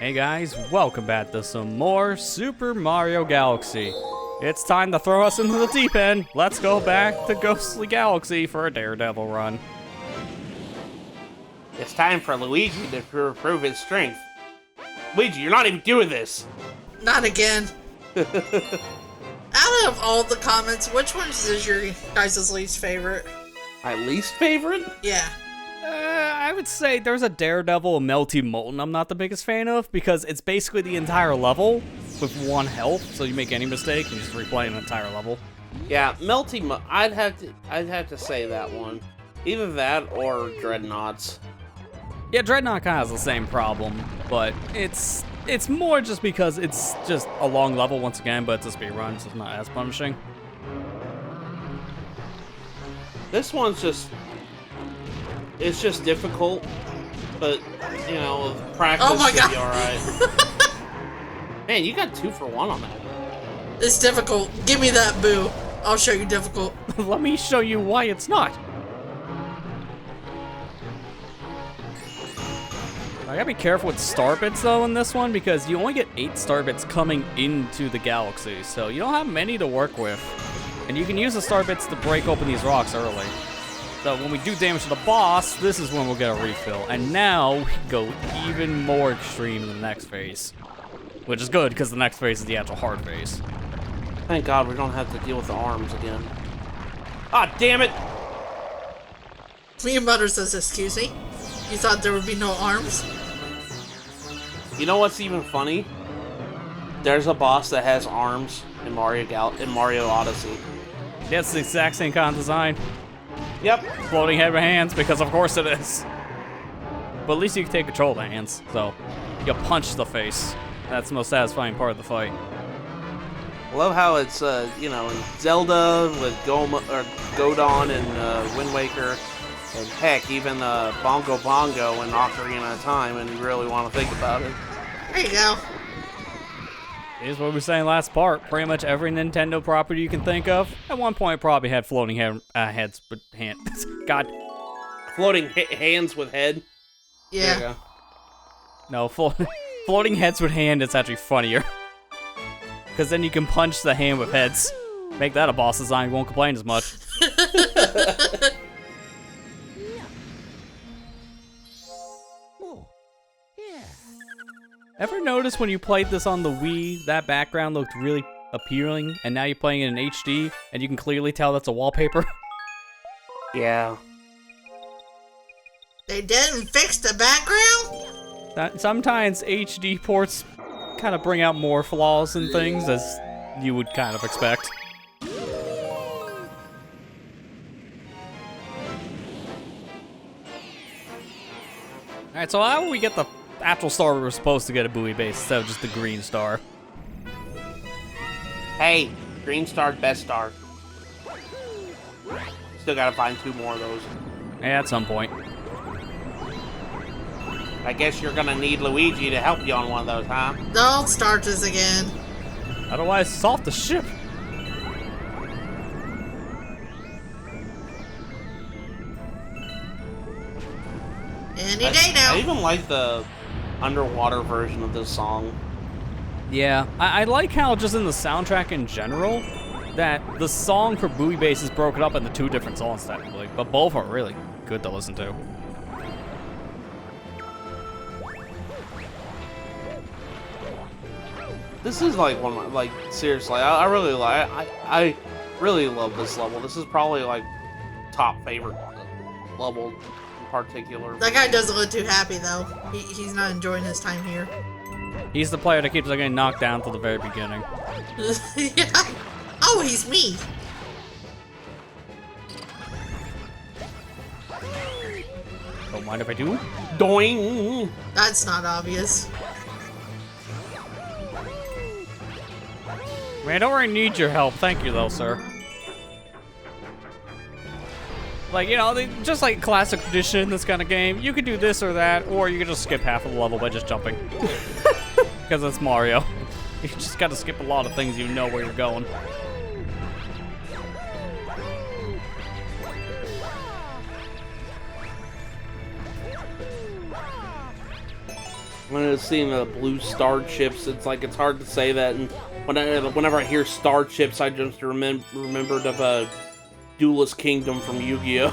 Hey guys, welcome back to some more Super Mario Galaxy. It's time to throw us into the deep end. Let's go back to Ghostly Galaxy for a Daredevil run. It's time for Luigi to prove his strength. Luigi, you're not even doing this. Not again. Out of all the comments, which one is your guys' least favorite? My least favorite? Yeah. I would say there's a Daredevil Melty Molten I'm not the biggest fan of, because it's basically the entire level with one health, so you make any mistake and just replay an entire level. Yeah, I'd have to say that one. Either that or Dreadnoughts. Yeah, Dreadnought kind of has the same problem, but it's more just because it's just a long level once again, but it's a speed run, so it's not as punishing. This one's it's just difficult, but, you know, with practice, Oh my you'll be God. alright. Man, you got 2 for 1 on that. It's difficult. Give me that boo. I'll show you difficult. Let me show you why it's not. I gotta be careful with star bits though in this one, because you only get 8 star bits coming into the galaxy, so you don't have many to work with. And you can use the star bits to break open these rocks early. So when we do damage to the boss, this is when we'll get a refill. And now we go even more extreme in the next phase. Which is good, because the next phase is the actual hard phase. Thank God we don't have to deal with the arms again. Ah, damn it! Me and Butter says, excuse me? You thought there would be no arms? You know what's even funny? There's a boss that has arms in Mario Odyssey. Yeah, it's the exact same kind of design. Yep. Floating head with hands, because of course it is. But at least you can take control of the hands, so you punch the face. That's the most satisfying part of the fight. I love how it's, you know, in Zelda with Godon and Wind Waker, and heck, even Bongo Bongo and Ocarina of Time, and you really want to think about it. There you go. Here's what we were saying last part. Pretty much every Nintendo property you can think of, at one point probably had floating heads with hands. God. Floating hands with head? Yeah. There you go. No, floating heads with hand is actually funnier. Because then you can punch the hand with heads. Make that a boss design, you won't complain as much. Ever notice when you played this on the Wii, that background looked really appealing, and now you're playing it in HD, and you can clearly tell that's a wallpaper? Yeah. They didn't fix the background? Sometimes HD ports kind of bring out more flaws and things, as you would kind of expect. Alright, so how do we get the actual star we were supposed to get at Buoy Base instead of just the green star? Hey, green star's best star. Still gotta find 2 more of those. Yeah, at some point. I guess you're gonna need Luigi to help you on one of those, huh? Don't start this again. Otherwise, it's off the ship. Any day now. I even like the underwater version of this song. Yeah, I like how just in the soundtrack in general, that the song for Buoy Base is broken up into 2 different songs technically, but both are really good to listen to. This is like one of my, like, seriously, I really like, I really love this level. This is probably like top favorite level in particular. That guy doesn't look too happy though. He's not enjoying his time here. He's the player that keeps getting knocked down till the very beginning. Yeah. Oh, he's me. Don't mind if I do. Doing. That's not obvious. Man, I don't really need your help. Thank you, though, sir. Like, you know, just like classic tradition in this kind of game, you could do this or that, or you could just skip half of the level by just jumping. Because it's Mario. You just gotta skip a lot of things you know where you're going. when I was seeing the blue star chips, it's like it's hard to say that. And whenever I hear star chips, I just remembered of a Duelist Kingdom from Yu-Gi-Oh.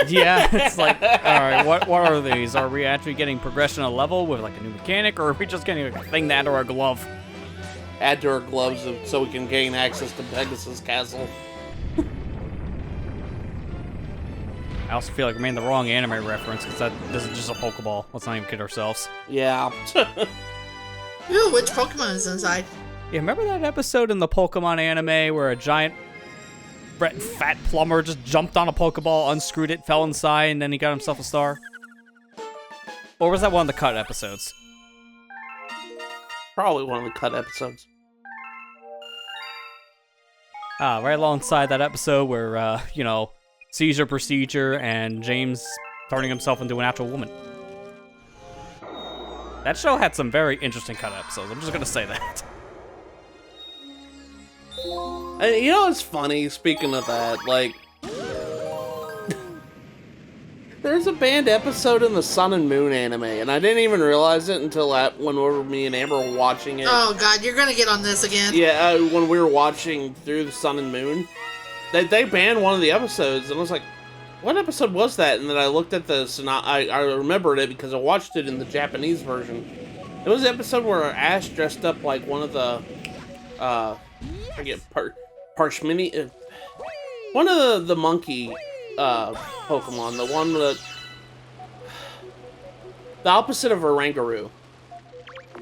Yeah, it's like, all right, what are these? Are we actually getting progression of level with like a new mechanic, or are we just getting a thing to add to our glove? Add to our gloves so we can gain access to Pegasus Castle. I also feel like we made the wrong anime reference because this is just a Pokeball. Let's not even kid ourselves. Yeah. Ooh, which Pokemon is inside? Yeah, remember that episode in the Pokemon anime where a giant fat plumber just jumped on a Pokeball, unscrewed it, fell inside, and then he got himself a star? Or was that one of the cut episodes? Probably one of the cut episodes. Right alongside that episode where, seizure procedure and James turning himself into an actual woman. That show had some very interesting cut episodes. I'm just gonna say that. You know what's funny, speaking of that, like, there's a banned episode in the Sun and Moon anime, and I didn't even realize it until when me and Amber were watching it. Oh god, you're gonna get on this again. Yeah, when we were watching through the Sun and Moon, they banned one of the episodes, and I was like, what episode was that? And then I looked at this, and I remembered it because I watched it in the Japanese version. It was the episode where Ash dressed up like one of the, I forget, Parshmini, one of the monkey Pokemon, the one that, the opposite of Oranguru.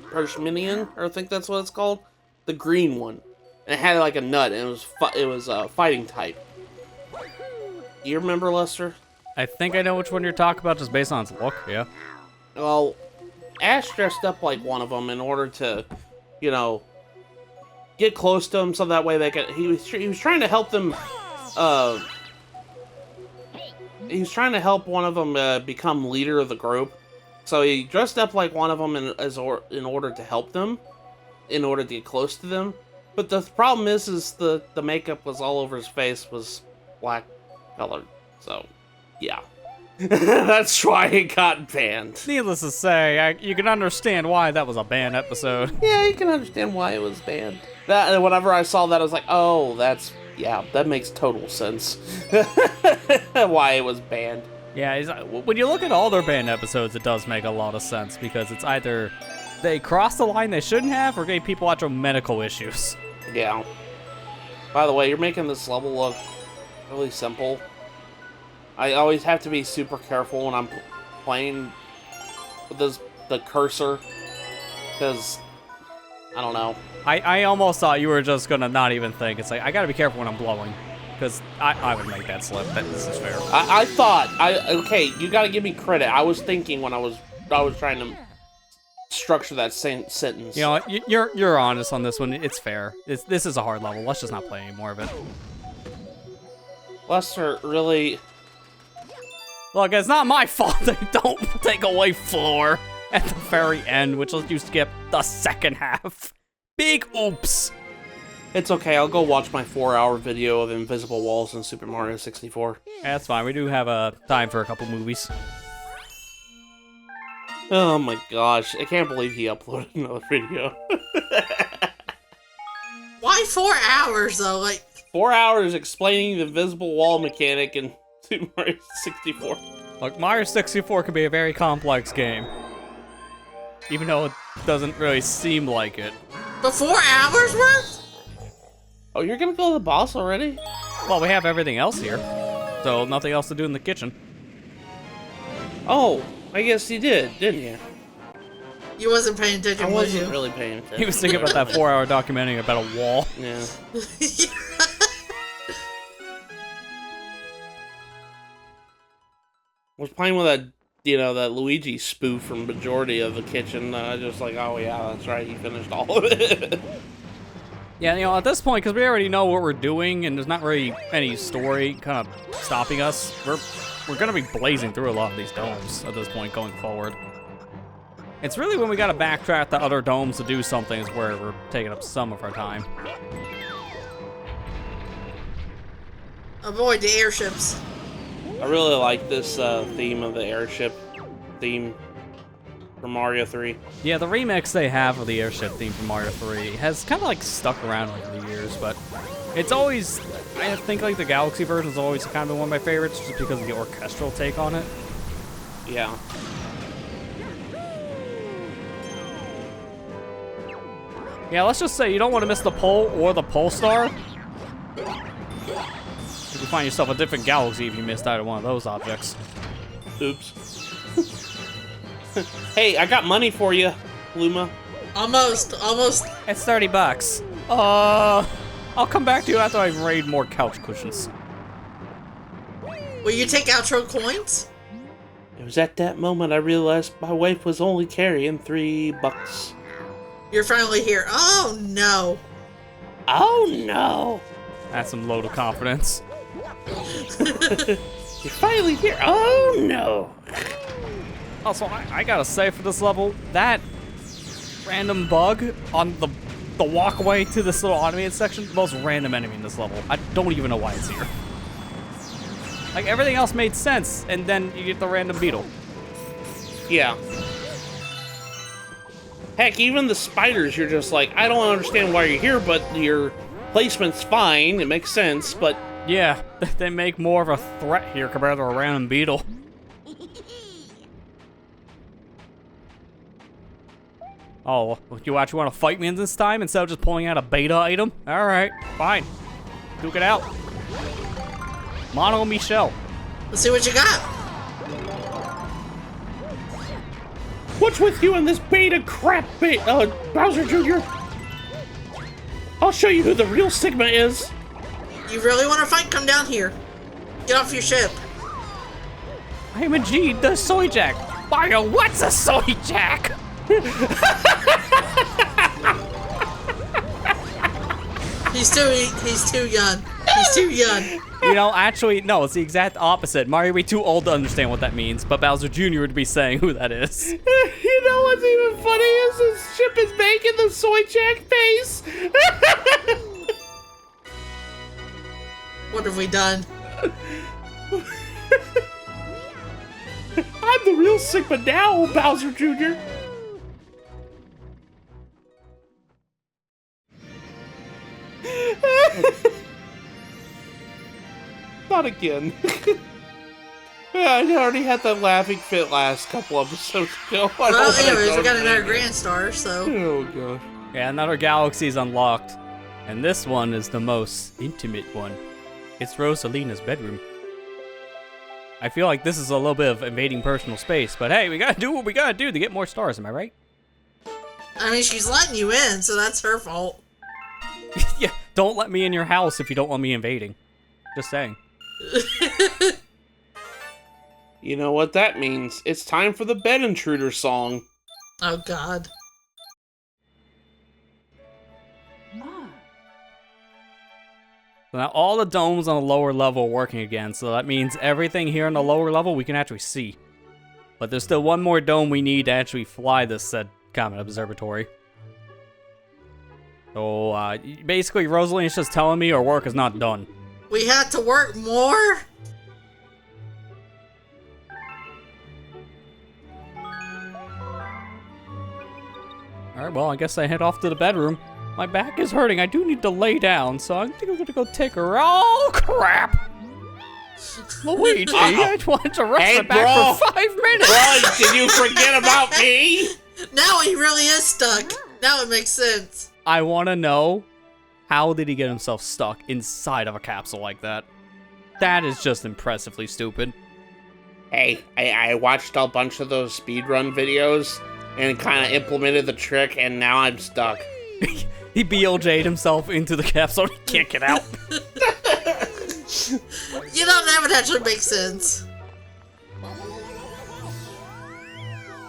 Parshminian, I think that's what it's called. The green one. And it had like a nut, and it was fighting type. You remember, Lester? I think I know which one you're talking about just based on its look, yeah. Well, Ash dressed up like one of them in order to, get close to him so that way they could. He was trying to help them. He was trying to help one of them become leader of the group. So he dressed up like one of them in order to help them, in order to get close to them. But the problem is the makeup was all over his face was black colored. So, yeah. That's why it got banned. Needless to say, you can understand why that was a banned episode. Yeah, you can understand why it was banned. Whenever I saw that, I was like, oh, that makes total sense. Why it was banned. Yeah, when you look at all their banned episodes, it does make a lot of sense because it's either they crossed the line they shouldn't have or gave people actual medical issues. Yeah. By the way, you're making this level look really simple. I always have to be super careful when I'm playing with the cursor, because, I don't know. I almost thought you were just gonna not even think. It's like, I gotta be careful when I'm blowing, because I would make that slip. This is fair. I thought, okay, you gotta give me credit. I was thinking when I was trying to structure that same sentence. You know, you're honest on this one. It's fair. This is a hard level. Let's just not play any more of it. Lester, really... Look, it's not my fault they don't take away floor at the very end, which lets you skip the second half. Big oops. It's okay, I'll go watch my 4-hour video of invisible walls in Super Mario 64. Yeah, that's fine. We do have time for a couple movies. Oh my gosh, I can't believe he uploaded another video. Why 4 hours, though? Like 4 hours explaining the invisible wall mechanic in Super Mario 64. Look, Mario 64 can be a very complex game. Even though it doesn't really seem like it. But 4 hours worth? Oh, you're gonna go to the boss already? Well, we have everything else here. So, nothing else to do in the kitchen. Oh, I guess you did, didn't you? You wasn't paying attention, I was you? wasn't really paying attention. He was thinking about that 4-hour documentary about a wall. Yeah. I was playing with that, that Luigi spoof from majority of the kitchen. I just like, oh yeah, that's right, he finished all of it. Yeah, at this point, because we already know what we're doing, and there's not really any story kind of stopping us, we're gonna be blazing through a lot of these domes at this point going forward. It's really when we gotta backtrack the other domes to do something is where we're taking up some of our time. Avoid the airships. I really like this theme of the airship theme. from Mario 3. Yeah, the remix they have of the airship theme from Mario 3 has kind of like stuck around over the years, but it's always, I think like the Galaxy version is always kind of one of my favorites just because of the orchestral take on it. Yeah. Yeah, let's just say you don't want to miss the pole or the pole star. You can find yourself a different galaxy if you missed either one of those objects. Oops. Hey, I got money for you, Luma. Almost. It's $30. I'll come back to you after I raid more couch cushions. Will you take outro coins? It was at that moment I realized my wife was only carrying $3. You're finally here. Oh no. Oh no. That's some load of confidence. You're finally here. Oh no. Also, I gotta say for this level, that random bug on the walkway to this little automated section, the most random enemy in this level. I don't even know why it's here. Like, everything else made sense, and then you get the random beetle. Yeah. Heck, even the spiders, you're just like, I don't understand why you're here, but your placement's fine. It makes sense, but... Yeah, they make more of a threat here compared to a random beetle. Oh, you actually want to fight me this time instead of just pulling out a beta item? Alright, fine. Duke it out. Mono Michelle. Let's see what you got. What's with you and this beta crap, Bowser Jr.? I'll show you who the real Sigma is. You really want to fight? Come down here. Get off your ship. I'm indeed the Soyjak. Mario, what's a Soyjak? He's too young. He's too young. You know, actually, no, it's the exact opposite. Mario would be too old to understand what that means, but Bowser Jr. would be saying who that is. You know what's even funny is his ship is making the Soyjak face. What have we done? I'm the real Sigma now, Bowser Jr. Not again. I already had that laughing fit last couple episodes ago. Well, anyways, we got another Grand Star, so... Oh, God. Yeah, another galaxy is unlocked. And this one is the most intimate one. It's Rosalina's bedroom. I feel like this is a little bit of invading personal space, but hey, we gotta do what we gotta do to get more stars, am I right? I mean, she's letting you in, so that's her fault. Yeah, don't let me in your house if you don't want me invading. Just saying. You know what that means. It's time for the bed intruder song. Oh, God. So now all the domes on the lower level are working again, so that means everything here on the lower level we can actually see. But there's still one more dome we need to actually fly this said Comet Observatory. So, basically Rosalina's just telling me her work is not done. We had to work more? Alright, well, I guess I head off to the bedroom. My back is hurting. I do need to lay down, so I think I'm gonna go take her. Oh, crap! Luigi, I just wanted to rest my back for 5 minutes! Bro, did you forget about me? Now he really is stuck. Now it makes sense. I want to know, how did he get himself stuck inside of a capsule like that? That is just impressively stupid. Hey, I watched a bunch of those speedrun videos and kind of implemented the trick, and now I'm stuck. He BLJ'd himself into the capsule and he can't get out. You know, that would actually make sense.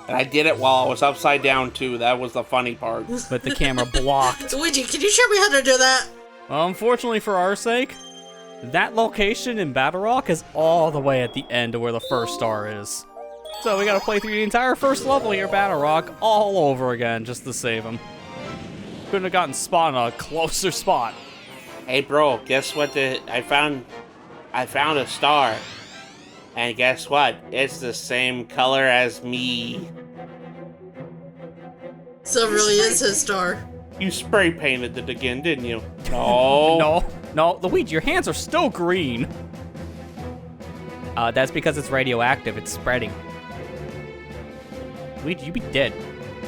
And I did it while I was upside down, too. That was the funny part. But the camera blocked. Luigi, can you show me how to do that? Unfortunately for our sake, that location in Battlerock is all the way at the end of where the first star is. So we gotta play through the entire first level here, Battlerock, all over again just to save him. Couldn't have gotten spawned on a closer spot. Hey, bro, guess what? I found a star. And guess what? It's the same color as me. So it really is his star. You spray painted it again, didn't you? No. No, Luigi, your hands are still green. That's because it's radioactive. It's spreading. Luigi, you be dead.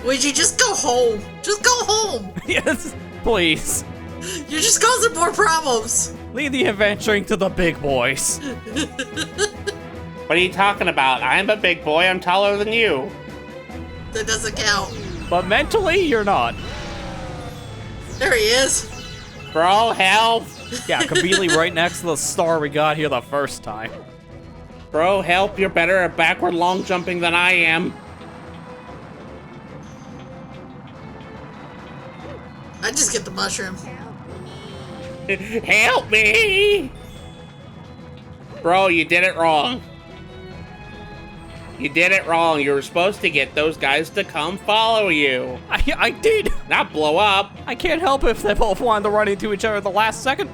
Luigi, just go home. Just go home. Yes, please. You're just causing more problems. Leave the adventuring to the big boys. What are you talking about? I'm a big boy. I'm taller than you. That doesn't count. But mentally, you're not. There he is. Bro, help. Yeah, conveniently right next to the star we got here the first time. Bro, help. You're better at backward long jumping than I am. I just get the mushroom. Help me! Bro, you did it wrong. You did it wrong. You were supposed to get those guys to come follow you. I did. Not blow up. I can't help if they both wanted to run into each other at the last second.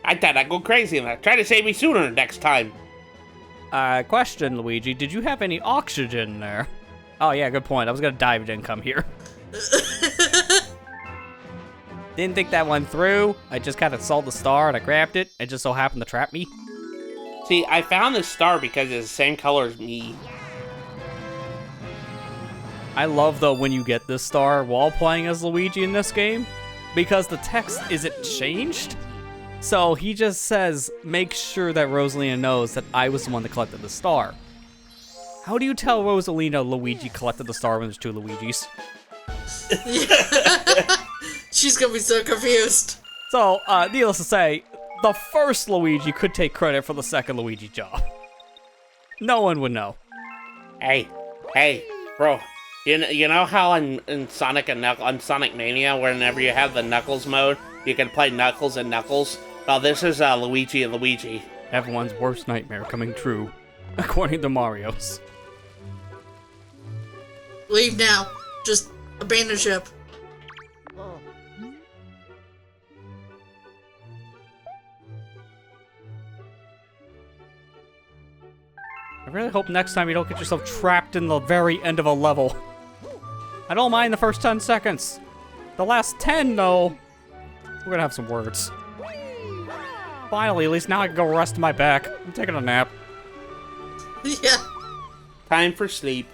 I thought I'd go crazy and I'd try to save me sooner next time. Question, Luigi. Did you have any oxygen there? Oh, yeah, good point. I was gonna die if it didn't come here. Didn't think that went through. I just kind of saw the star and I grabbed it. It just so happened to trap me. See, I found this star because it's the same color as me. I love, though, when you get this star while playing as Luigi in this game, because the text isn't changed. So he just says, make sure that Rosalina knows that I was the one that collected the star. How do you tell Rosalina Luigi collected the star when there's two Luigis? She's gonna be so confused. So, needless to say, the first Luigi could take credit for the second Luigi job. No one would know. Hey, bro. You know how in Sonic and on Sonic Mania, whenever you have the Knuckles mode, you can play Knuckles and Knuckles? Well, this is Luigi and Luigi. Everyone's worst nightmare coming true, according to Mario's. Leave now. Just abandon ship. I really hope next time you don't get yourself trapped in the very end of a level. I don't mind the first 10 seconds. The last 10, though, we're gonna have some words. Finally, at least now I can go rest my back. I'm taking a nap. Yeah. Time for sleep.